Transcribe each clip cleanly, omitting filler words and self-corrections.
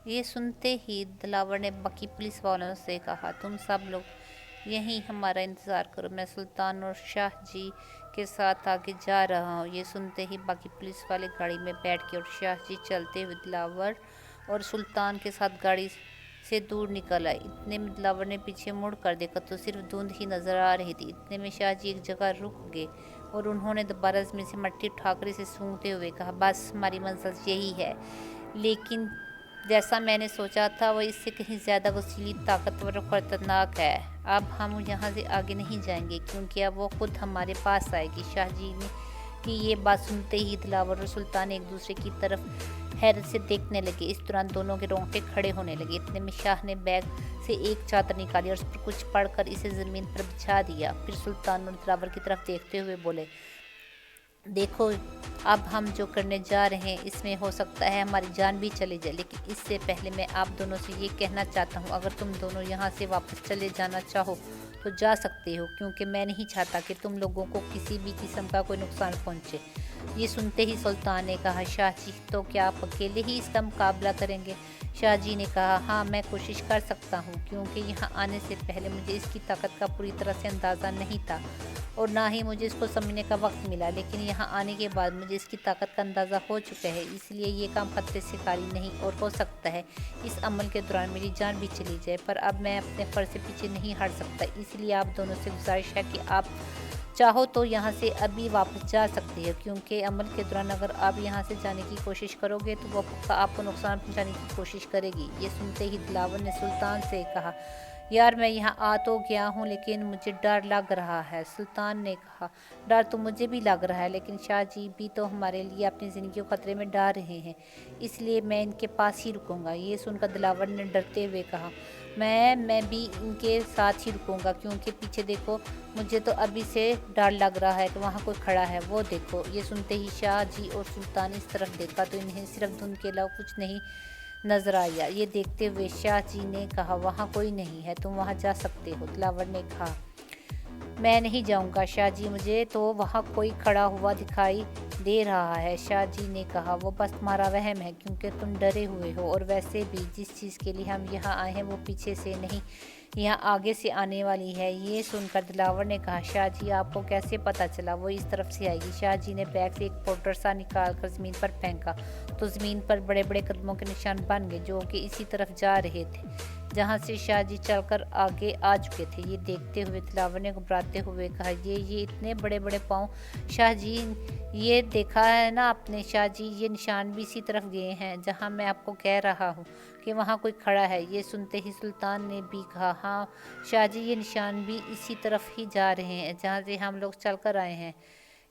ये सुनते ही दिलावर ने बाकी पुलिस वालों से कहा, तुम सब लोग यहीं हमारा इंतज़ार करो, मैं सुल्तान और शाह जी के साथ आगे जा रहा हूँ। ये सुनते ही बाकी पुलिस वाले गाड़ी में बैठ गए और शाह जी चलते हुए दिलावर और सुल्तान के साथ गाड़ी से दूर निकल आए। इतने में दिलावर ने पीछे मुड़ कर देखा तो सिर्फ धुंध ही नजर आ रही थी। इतने में शाह जी एक जगह रुक गए और उन्होंने दोबारा ज़मीन से मट्टी उठाकर इसे सूंघते हुए कहा, बस हमारी मंजिल यही है। लेकिन जैसा मैंने सोचा था वो इससे कहीं ज़्यादा वसीली, ताकतवर और ख़तरनाक है। अब हम यहाँ से आगे नहीं जाएंगे क्योंकि अब वो खुद हमारे पास आएगी। शाह जी ने की ये बात सुनते ही दिलावर और सुल्तान एक दूसरे की तरफ हैरत से देखने लगे। इस दौरान दोनों के रोंगटे खड़े होने लगे। इतने में शाह ने बैग से एक चादर निकाली और उस पर कुछ पढ़कर इसे ज़मीन पर बिछा दिया। फिर सुल्तान और दिलावर की तरफ देखते हुए बोले, देखो अब हम जो करने जा रहे हैं इसमें हो सकता है हमारी जान भी चली जाए, लेकिन इससे पहले मैं आप दोनों से ये कहना चाहता हूँ, अगर तुम दोनों यहाँ से वापस चले जाना चाहो तो जा सकते हो, क्योंकि मैं नहीं चाहता कि तुम लोगों को किसी भी किस्म का कोई नुकसान पहुँचे। ये सुनते ही सुल्तान ने कहा, शाह जी तो क्या आप अकेले ही इसका मुकाबला करेंगे? शाह जी ने कहा, हाँ मैं कोशिश कर सकता हूँ, क्योंकि यहाँ आने से पहले मुझे इसकी ताकत का पूरी तरह से अंदाज़ा नहीं था और ना ही मुझे इसको समझने का वक्त मिला, लेकिन यहाँ आने के बाद मुझे इसकी ताकत का अंदाज़ा हो चुका है। इसलिए ये काम खतरे से खाली नहीं और हो सकता है इस अमल के दौरान मेरी जान भी चली जाए, पर अब मैं अपने फ़र्ज़ से पीछे नहीं हट सकता। इसलिए आप दोनों से गुजारिश है कि आप चाहो तो यहाँ से अभी वापस जा सकती है, क्योंकि अमल के दौरान अगर आप यहाँ से जाने की कोशिश करोगे तो वो पक्का आपको नुकसान पहुँचाने की कोशिश करेगी। ये सुनते ही दिलावर ने सुल्तान से कहा, यार मैं यहाँ आ तो गया हूँ लेकिन मुझे डर लग रहा है। सुल्तान ने कहा, डर तो मुझे भी लग रहा है, लेकिन शाह जी भी तो हमारे लिए अपनी ज़िंदगी को खतरे में डाल रहे हैं, इसलिए मैं इनके पास ही रुकूंगा। ये सुनकर दिलावर ने डरते हुए कहा, मैं भी इनके साथ ही रुकूंगा, क्योंकि पीछे देखो, मुझे तो अभी से डर लग रहा है कि वहाँ कोई खड़ा है, वो देखो। ये सुनते ही शाह जी और सुल्तान इस तरफ देखा तो इन्हें सिर्फ धुंध के अलावा कुछ नहीं नजर आया। ये देखते हुए शाह जी ने कहा, वहाँ कोई नहीं है, तुम वहाँ जा सकते हो। दिलावर ने कहा, मैं नहीं जाऊंगा शाह जी, मुझे तो वहाँ कोई खड़ा हुआ दिखाई दे रहा है। शाह जी ने कहा, वो बस तुम्हारा वहम है, क्योंकि तुम डरे हुए हो, और वैसे भी जिस चीज़ के लिए हम यहाँ आए हैं वो पीछे से नहीं, यहाँ आगे से आने वाली है। ये सुनकर दिलावर ने कहा, शाह जी आपको कैसे पता चला वो इस तरफ से आएगी? शाह जी ने बैग से एक पाउडर सा निकाल कर ज़मीन पर फेंका तो ज़मीन पर बड़े बड़े कदमों के निशान बन गए, जो कि इसी तरफ जा रहे थे जहाँ से शाह जी चलकर आगे आ चुके थे। ये देखते हुए दिलावर ने घबराते हुए कहा, ये इतने बड़े बड़े पाँव शाह जी, ये देखा है ना आपने शाह जी, ये निशान भी इसी तरफ गए हैं जहाँ मैं आपको कह रहा हूँ कि वहाँ कोई खड़ा है। ये सुनते ही सुल्तान ने भी कहा, हाँ शाह जी, ये निशान भी इसी तरफ ही जा रहे हैं जहाँ से हम लोग चल कर आए हैं,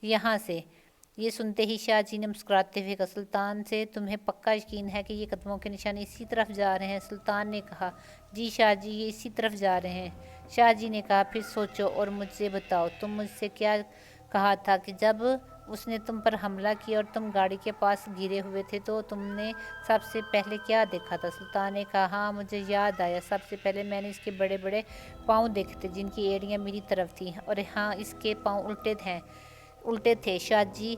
यहाँ से। ये सुनते ही शाह जी ने मुस्कुराते हुए कहा, सुल्तान से तुम्हें पक्का यकीन है कि ये कदमों के निशान इसी तरफ जा रहे हैं? सुल्तान ने कहा, जी शाह जी, ये इसी तरफ जा रहे हैं। शाह जी ने कहा, फिर सोचो और मुझसे बताओ, तुम मुझसे क्या कहा था कि जब उसने तुम पर हमला किया और तुम गाड़ी के पास गिरे हुए थे तो तुमने सबसे पहले क्या देखा था? सुल्तान ने कहा, हाँ मुझे याद आया, सबसे पहले मैंने इसके बड़े बड़े पाँव देखे थे जिनकी एड़ियाँ मेरी तरफ थी, और हाँ इसके पाँव उल्टे थे शाह जी,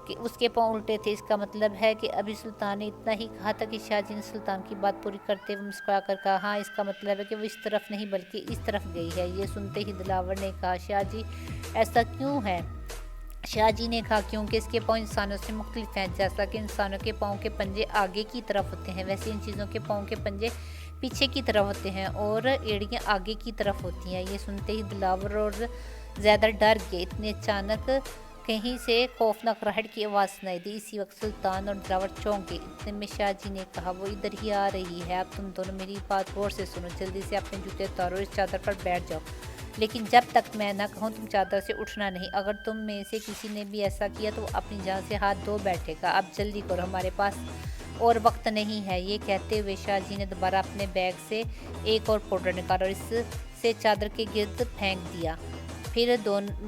कि उसके पाँव उल्टे थे। इसका मतलब है कि अभी सुल्तान ने इतना ही कहा था कि शाह जी ने सुल्तान की बात पूरी करते हुए मुस्कुरा कर कहा, हाँ इसका मतलब है कि वो इस तरफ नहीं बल्कि इस तरफ गई है। ये सुनते ही दिलावर ने कहा, शाह जी ऐसा क्यों है? शाह जी ने कहा, क्योंकि इसके पाँव इंसानों से मुख्तलिफ हैं। जैसा कि इंसानों के पाँव के पंजे आगे की तरफ होते हैं, वैसे इन चीज़ों के पाँव के पंजे पीछे की तरफ होते हैं और एड़ियाँ आगे की तरफ होती हैं। ये सुनते ही दिलावर और ज़्यादा डर गए। इतने अचानक कहीं से खौफनाक रहट की आवाज़ सुनाई दी। इसी वक्त सुल्तान और दिलावर चौंक गए। इतने में शाह जी ने कहा, वो इधर ही आ रही है, अब तुम दोनों मेरी बात गौर से सुनो, जल्दी से अपने जूते उतारो, इस चादर पर बैठ जाओ, लेकिन जब तक मैं ना कहूँ तुम चादर से उठना नहीं। अगर तुम में से किसी ने भी ऐसा किया तो अपनी जान से हाथ धो बैठेगा। अब जल्दी करो, हमारे पास और वक्त नहीं है। ये कहते हुए शाह जी ने दोबारा अपने बैग से एक और पाउडर निकाला और इससे चादर के गिर्द फेंक दिया। फिर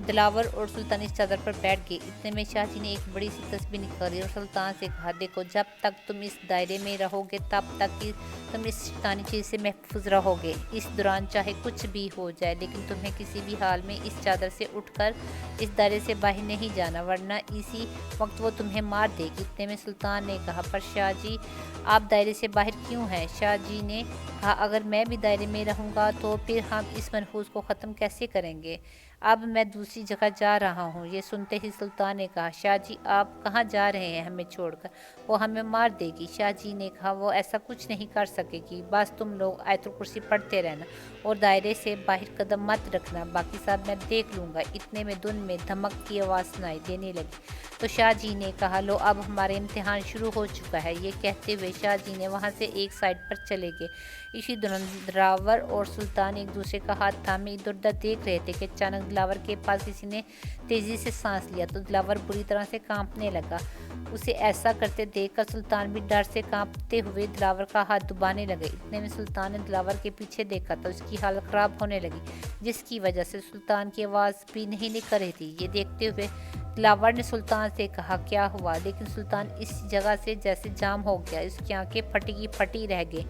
दिलावर और सुल्तान इस चादर पर बैठ गए। इतने में शाह जी ने एक बड़ी सी तस्बीह निकाली और सुल्तान से कहा, देखो जब तक तुम इस दायरे में रहोगे तब तक कि तुम इस शैतानी चीज़ से महफूज रहोगे। इस दौरान चाहे कुछ भी हो जाए लेकिन तुम्हें किसी भी हाल में इस चादर से उठकर इस दायरे से बाहर नहीं जाना, वरना इसी वक्त वो तुम्हें मार देगी। इतने में सुल्तान ने कहा, पर शाह जी आप दायरे से बाहर क्यों हैं? शाह जी ने कहा, अगर मैं भी दायरे में रहूँगा तो फिर हम इस मनहूस को ख़त्म कैसे करेंगे? अब मैं दूसरी जगह जा रहा हूँ। ये सुनते ही सुल्तान ने कहा, शाह जी आप कहाँ जा रहे हैं हमें छोड़कर? वो हमें मार देगी। शाह जी ने कहा, वो ऐसा कुछ नहीं कर सकेगी, बस तुम लोग आयतुल कुर्सी पढ़ते रहना और दायरे से बाहर कदम मत रखना, बाकी सब मैं देख लूँगा। इतने में धुन में धमक की आवाज़ सुनाई देने लगी तो शाह जी ने कहा, लो अब हमारा इम्तिहान शुरू हो चुका है। ये कहते हुए शाह जी ने वहाँ से एक साइड पर चले गए। इसी दौरान दिलावर और सुल्तान एक दूसरे का हाथ थामे इधर उधर देख रहे थे कि अचानक दिलावर के पास किसी ने तेजी से सांस लिया तो दिलावर बुरी तरह से कांपने लगा। उसे ऐसा करते देखकर सुल्तान भी डर से कांपते हुए दिलावर का हाथ दबाने लगे। इतने में सुल्तान ने दिलावर के पीछे देखा तो उसकी हालत खराब होने लगी, जिसकी वजह से सुल्तान की आवाज़ भी नहीं निकल रही थी। ये देखते हुए दिलावर ने सुल्तान से कहा, क्या हुआ? लेकिन सुल्तान इस जगह से जैसे जाम हो गया, उसकी आंखें फटी की फटी रह गई,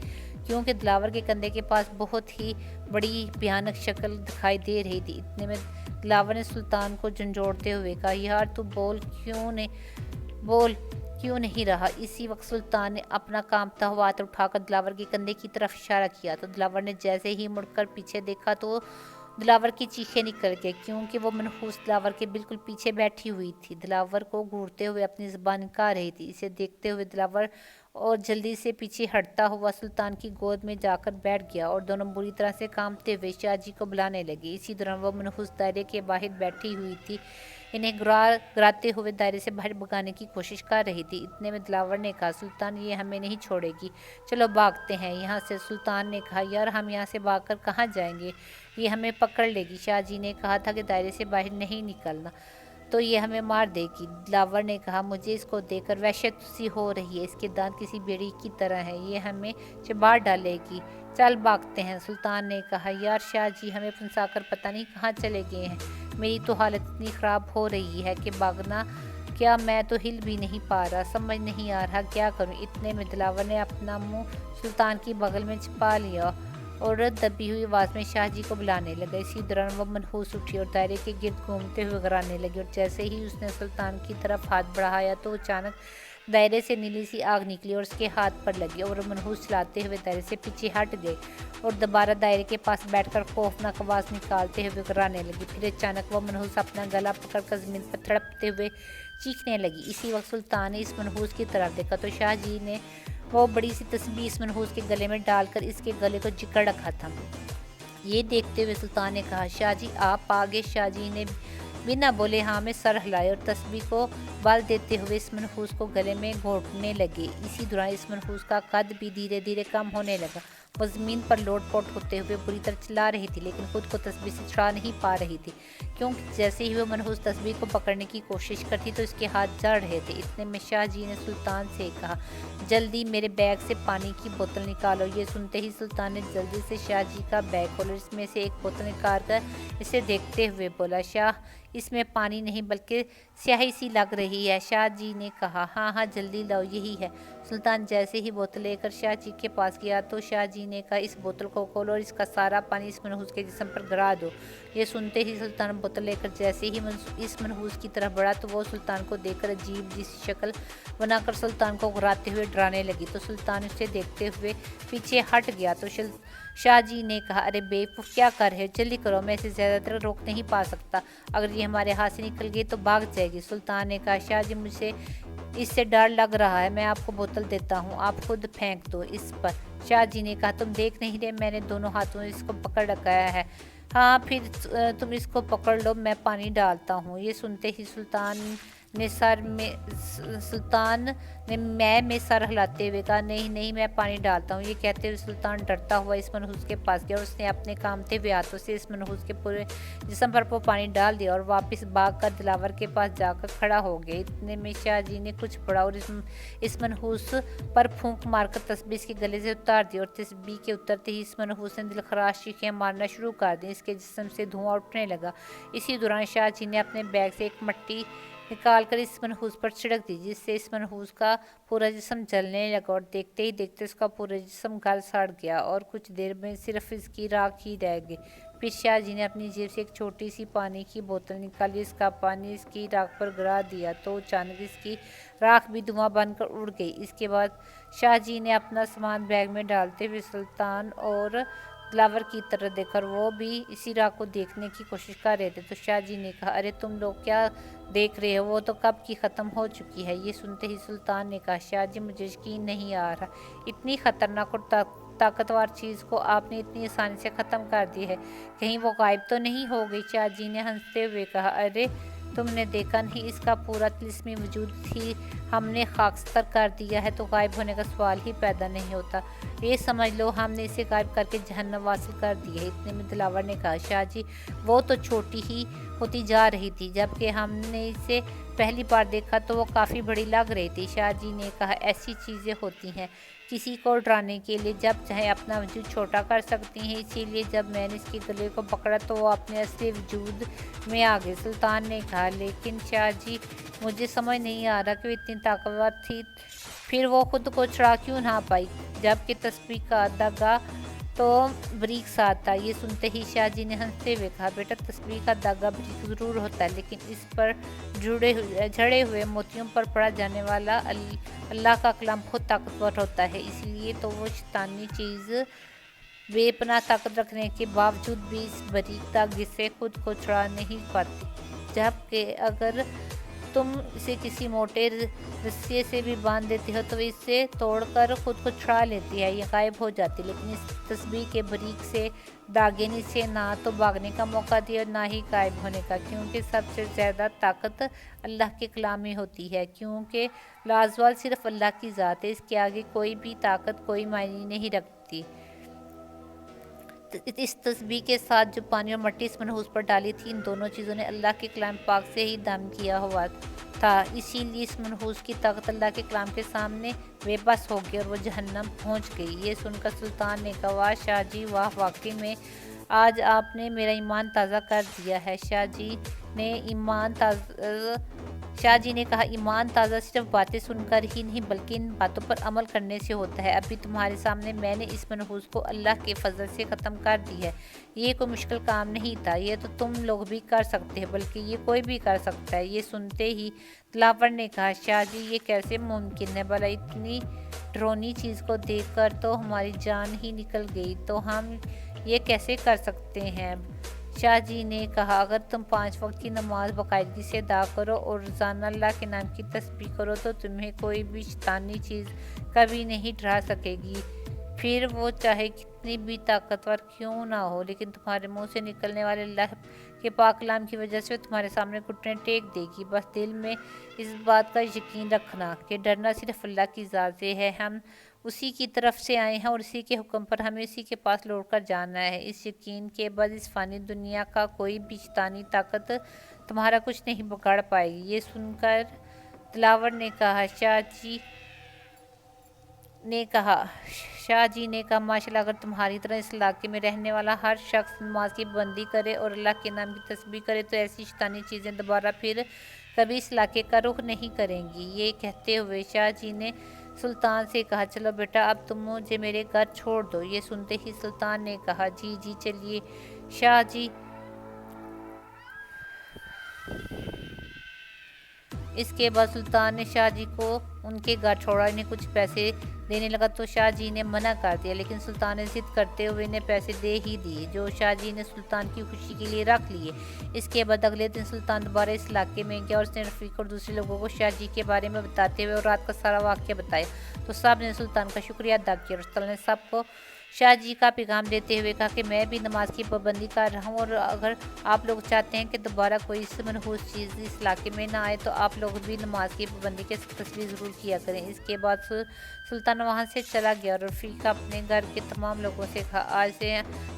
क्योंकि दिलावर के कंधे के पास बहुत ही बड़ी भयानक शक्ल दिखाई दे रही थी। इतने में दिलावर ने सुल्तान को झंझोड़ते हुए कहा, यार तू बोल क्यों नहीं रहा? इसी वक्त सुल्तान ने अपना कांपता हुआ हाथ उठाकर दिलावर के कंधे की तरफ इशारा किया तो दिलावर ने जैसे ही मुड़कर पीछे देखा तो दिलावर की चीखें निकल गई, क्योंकि वो मनहूस दिलावर के बिल्कुल पीछे बैठी हुई थी। दिलावर को घूरते हुए अपनी ज़बान निकाल रही थी। इसे देखते हुए दिलावर और जल्दी से पीछे हटता हुआ सुल्तान की गोद में जाकर बैठ गया और दोनों बुरी तरह से कांपते हुए शाह जी को बुलाने लगे। इसी दौरान वो मनहूस दायरे के बाहर बैठी हुई थी, इन्हें गिराते हुए दायरे से बाहर भगाने की कोशिश कर रही थी। इतने में दिलावर ने कहा, सुल्तान ये हमें नहीं छोड़ेगी, चलो भागते हैं यहाँ से। सुल्तान ने कहा, यार हम यहाँ से भागकर कहाँ जाएंगे, ये हमें पकड़ लेगी। शाह जी ने कहा था कि दायरे से बाहर नहीं निकलना तो ये हमें मार देगी। दिलावर ने कहा, मुझे इसको देखकर वहशत सी हो रही है, इसके दांत किसी बेड़ी की तरह है, ये हमें चिबाड़ डालेगी, चल भागते हैं। सुल्तान ने कहा, यार शाह जी हमें फंसाकर पता नहीं कहाँ चले गए हैं, मेरी तो हालत इतनी ख़राब हो रही है कि भागना क्या, मैं तो हिल भी नहीं पा रहा, समझ नहीं आ रहा क्या करूं। इतने में दिलावर ने अपना मुंह सुल्तान की बगल में छिपा लिया और दबी हुई आवाज़ में शाह जी को बुलाने लगा। इसी दौरान वह मनहूस उठी और दायरे के गिर्द घूमते हुए घराने लगी और जैसे ही उसने सुल्तान की तरफ हाथ बढ़ाया तो अचानक दायरे से नीली सी आग निकली और उसके हाथ पर लगी और मनहूस चलाते हुए दायरे से पीछे हट गए और दोबारा दायरे के पास बैठकर खौफनाक आवाज़ निकालते हुए घराने लगी। फिर अचानक वह मनहूस अपना गला पकड़कर ज़मीन पर तड़पते हुए चीखने लगी। इसी वक्त सुल्तान ने इस मनहूस की तरफ देखा तो शाह जी ने वो बड़ी सी तस्बीह इस मनहूस के गले में डालकर इसके गले को जकड़ रखा था। ये देखते हुए सुल्तान ने कहा, शाह जी आप आगे। शाह जी ने बिना बोले हाँ में सर हिलाए और तस्बीह को बल देते हुए इस मनहूस को गले में घोंटने लगे। इसी दौरान इस मनहूस का कद भी धीरे धीरे कम होने लगा। वो ज़मीन पर लोटपोट होते हुए बुरी तरह चिल्ला रही थी, लेकिन खुद को तस्बीह से छुड़ा नहीं पा रही थी, क्योंकि जैसे ही वो मनहूस तस्बीह को पकड़ने की कोशिश करती तो इसके हाथ जड़ रहे थे। इतने में शाह जी ने सुल्तान से कहा, जल्दी मेरे बैग से पानी की बोतल निकालो। ये सुनते ही सुल्तान ने जल्दी से शाह जी का बैग खोला, इसमें से एक बोतल निकाल कर इसे देखते हुए बोला, शाह इसमें पानी नहीं बल्कि स्याही सी लग रही है। शाह जी ने कहा, हाँ हाँ जल्दी लाओ, यही है। सुल्तान जैसे ही बोतल लेकर शाह जी के पास गया तो शाह जी ने कहा, इस बोतल को खोलो और इसका सारा पानी इस मनहूस के जिस्म पर गिरा दो। ये सुनते ही सुल्तान बोतल लेकर जैसे ही इस मनहूस की तरफ बढ़ा तो वो सुल्तान को देखकर अजीब जिस शक्ल बनाकर सुल्तान को गिराते हुए डराने लगी। तो सुल्तान उसे देखते हुए पीछे हट गया तो शाह जी ने कहा, अरे बेवकूफ़ क्या कर रहे हो, जल्दी करो, मैं इसे ज़्यादातर रोक नहीं पा सकता, अगर ये हमारे हाथ से निकल गई तो भाग जाएगी। सुल्तान ने कहा, शाह जी मुझे इससे डर लग रहा है, मैं आपको बोतल देता हूँ, आप खुद फेंक दो इस पर। शाह जी ने कहा, तुम देख नहीं रहे मैंने दोनों हाथों में इसको पकड़ रखा है, हाँ फिर तुम इसको पकड़ लो, मैं पानी डालता हूँ। ये सुनते ही सुल्तान نے سلطان نے میں سر ہلاتے ہوئے کہا نہیں نہیں میں پانی ڈالتا ہوں۔ یہ کہتے ہوئے سلطان ڈرتا ہوا اس منحوس کے پاس گیا اور اس نے اپنے کامتے ہوئے ہاتھوں سے اس منحوس کے پورے جسم پر وہ پانی ڈال دیا اور واپس بھاگ کر دلاور کے پاس جا کر کھڑا ہو گیا۔ اتنے میں شاہ جی نے کچھ پڑا اور اس منحوس پر پھونک مار کر تسبیح اس کے گلے سے اتار دی اور تسبیح کے اترتے ہی اس منحوس نے دلخراش چیخیں مارنا شروع کر دی۔ اس کے جسم سے دھواں اٹھنے لگا۔ اسی دوران شاہ جی نے اپنے بیگ سے ایک مٹی نکال کر اس منحوس پر چھڑک دی جس سے اس منحوس کا پورا جسم جلنے لگا اور دیکھتے ہی دیکھتے اس کا پورا جسم گل سڑ گیا اور کچھ دیر میں صرف اس کی راکھ ہی رہ گئی۔ پھر شاہ جی نے اپنی جیب سے ایک چھوٹی سی پانی کی بوتل نکالی، اس کا پانی اس کی راکھ پر گرا دیا تو اچانک اس کی راکھ بھی دھواں بن کر اڑ گئی۔ اس کے بعد شاہ جی نے اپنا سامان بیگ میں ڈالتے ہوئے سلطان اور دلاور کی طرف دیکھا اور وہ بھی اسی راکھ کو دیکھنے کی کوشش کر رہے تھے تو شاہ جی نے کہا ارے تم لوگ کیا دیکھ رہے ہو، وہ تو کب کی ختم ہو چکی ہے۔ یہ سنتے ہی سلطان نے کہا شاہ جی مجھے یقین نہیں آ رہا، اتنی خطرناک اور طاقتور چیز کو آپ نے اتنی آسانی سے ختم کر دی ہے، کہیں وہ غائب تو نہیں ہو گئی؟ شاہ جی نے ہنستے ہوئے کہا ارے تم نے دیکھا نہیں، اس کا پورا طلسمی وجود ہی ہم نے خاکستر کر دیا ہے تو غائب ہونے کا سوال ہی پیدا نہیں ہوتا۔ یہ سمجھ لو ہم نے اسے غائب کر کے جہنم واصل کر دی ہے۔ اتنے میں دلاور نے کہا شاہ جی وہ تو چھوٹی ہی ہوتی جا رہی تھی، جبکہ ہم نے اسے پہلی بار دیکھا تو وہ کافی بڑی لگ رہی تھی۔ شاہ جی نے کہا ایسی چیزیں ہوتی ہیں کسی کو ڈرانے کے لیے، جب چاہے اپنا وجود چھوٹا کر سکتی ہیں، اسی لیے جب میں نے اس کے گلے کو پکڑا تو وہ اپنے اصلی وجود میں آ گئی۔ سلطان نے کہا لیکن شاہ جی مجھے سمجھ نہیں آ رہا کہ وہ اتنی طاقتور تھی پھر وہ خود کو چھڑا کیوں نہ پائی، جبکہ تسبیح کا دھاگا تو بریک ساتھ تھا۔ یہ سنتے ہی شاہ جی نے ہنستے ہوئے کہا بیٹا تسبیح کا دھاگا بریک ضرور ہوتا ہے لیکن اس پر جڑے ہوئے موتیوں پر پڑھا جانے والا اللہ کا کلام خود طاقتور ہوتا ہے، اس لیے تو وہ شیطانی چیز بے پناہ طاقت رکھنے کے باوجود بھی اس باریک دھاگے سے خود کو چھڑا نہیں پاتی، جبکہ اگر تم اسے کسی موٹے رسے سے بھی باندھ دیتی ہو تو اسے توڑ کر خود کو چھڑا لیتی ہے، یہ غائب ہو جاتی، لیکن اس تسبیح کے باریک سے دھاگے نے اسے نہ تو بھاگنے کا موقع دیا اور نہ ہی غائب ہونے کا، کیونکہ سب سے زیادہ طاقت اللہ کے کلام میں ہوتی ہے، کیونکہ لازوال صرف اللہ کی ذات ہے، اس کے آگے کوئی بھی طاقت کوئی معنی نہیں رکھتی۔ اس تسبیح کے ساتھ جو پانی اور مٹی اس منحوس پر ڈالی تھی ان دونوں چیزوں نے اللہ کے کلام پاک سے ہی دم کیا ہوا تھا، اسی لیے اس منحوس کی طاقت اللہ کے کلام کے سامنے بے بس ہو گئی اور وہ جہنم پہنچ گئی۔ یہ سن کر سلطان نے کہا واہ شاہ جی واہ، واقعی میں آج آپ نے میرا ایمان تازہ کر دیا ہے۔ شاہ جی نے کہا ایمان تازہ صرف باتیں سن کر ہی نہیں بلکہ ان باتوں پر عمل کرنے سے ہوتا ہے۔ ابھی تمہارے سامنے میں نے اس منحوس کو اللہ کے فضل سے ختم کر دی ہے، یہ کوئی مشکل کام نہیں تھا، یہ تو تم لوگ بھی کر سکتے ہیں بلکہ یہ کوئی بھی کر سکتا ہے۔ یہ سنتے ہی دلاور نے کہا شاہ جی یہ کیسے ممکن ہے، بھلا اتنی ڈرونی چیز کو دیکھ کر تو ہماری جان ہی نکل گئی، تو ہم یہ کیسے کر سکتے ہیں؟ شاہ جی نے کہا اگر تم 5 وقت کی نماز باقاعدگی سے ادا کرو اور روزانہ اللہ کے نام کی تسبیح کرو تو تمہیں کوئی بھی شیطانی چیز کبھی نہیں ڈرا سکے گی، پھر وہ چاہے کتنی بھی طاقتور کیوں نہ ہو، لیکن تمہارے منہ سے نکلنے والے اللہ کے پاک کلام کی وجہ سے تمہارے سامنے گھٹنے ٹیک دے گی۔ بس دل میں اس بات کا یقین رکھنا کہ ڈرنا صرف اللہ کی ذات سے ہے، ہم اسی کی طرف سے آئے ہیں اور اسی کے حکم پر ہمیں اسی کے پاس لوٹ کر جانا ہے۔ اس یقین کے بعد اس فانی دنیا کا کوئی بھی شیطانی طاقت تمہارا کچھ نہیں بگاڑ پائے گی۔ یہ سن کر دلاور نے کہا شاہ جی نے کہا ماشاءاللہ، اگر تمہاری طرح اس علاقے میں رہنے والا ہر شخص نماز کی پابندی کرے اور اللہ کے نام کی تسبیح کرے تو ایسی شیطانی چیزیں دوبارہ پھر کبھی اس علاقے کا رخ نہیں کریں گی۔ یہ کہتے ہوئے شاہ جی نے سلطان سے کہا چلو بیٹا اب تم مجھے میرے گھر چھوڑ دو۔ یہ سنتے ہی سلطان نے کہا جی چلیے۔ شاہ جی اس کے بعد سلطان نے شاہ جی کو ان کے گھر چھوڑا، انہیں کچھ پیسے دینے لگا تو شاہ جی نے منع کر دیا، لیکن سلطان نے ضد کرتے ہوئے انہیں پیسے دے ہی دیے جو شاہ جی نے سلطان کی خوشی کے لیے رکھ لیے۔ اس کے بعد اگلے دن سلطان دوبارہ اس علاقے میں گیا اور اس نے رفیق اور دوسرے لوگوں کو شاہ جی کے بارے میں بتاتے ہوئے اور رات کا سارا واقعہ بتایا۔ تو سب نے سلطان کا شکریہ ادا کیا اور سلطان نے سب کو شاہ جی کا پیغام دیتے ہوئے کہا کہ میں بھی نماز کی پابندی کر رہا ہوں، اور اگر آپ لوگ چاہتے ہیں کہ دوبارہ کوئی اس منحوس چیز اس علاقے میں نہ آئے تو آپ لوگ بھی نماز کی پابندی کی تصویر ضرور کیا کریں۔ اس کے بعد سلطان وہاں سے چلا گیا اور رفیق اپنے گھر کے تمام لوگوں سے کہا آج سے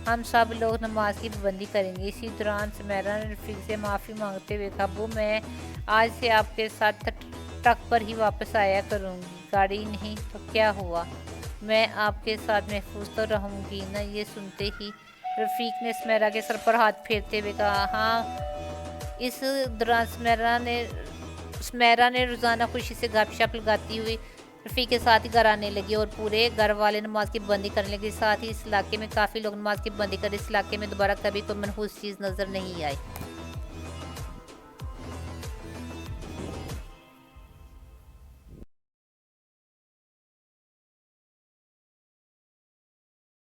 ہم سب لوگ نماز کی پابندی کریں گے۔ اسی دوران سمیرہ نے رفیق سے معافی مانگتے ہوئے کہا ابو میں آج سے آپ کے ساتھ ٹرک پر ہی واپس آیا کروں گی، گاڑی نہیں تو کیا ہوا، میں آپ کے ساتھ محفوظ تو رہوں گی نا۔ یہ سنتے ہی رفیق نے سمیرہ کے سر پر ہاتھ پھیرتے ہوئے کہا ہاں۔ اس دوران سمیرہ نے روزانہ خوشی سے گپ شپ لگاتی ہوئی رفیق کے ساتھ ہی گھر آنے لگی اور پورے گھر والے نماز کی پابندی کرنے لگے، ساتھ ہی اس علاقے میں کافی لوگ نماز کی پابندی کرے۔ اس علاقے میں دوبارہ کبھی کوئی منحوس چیز نظر نہیں آئی۔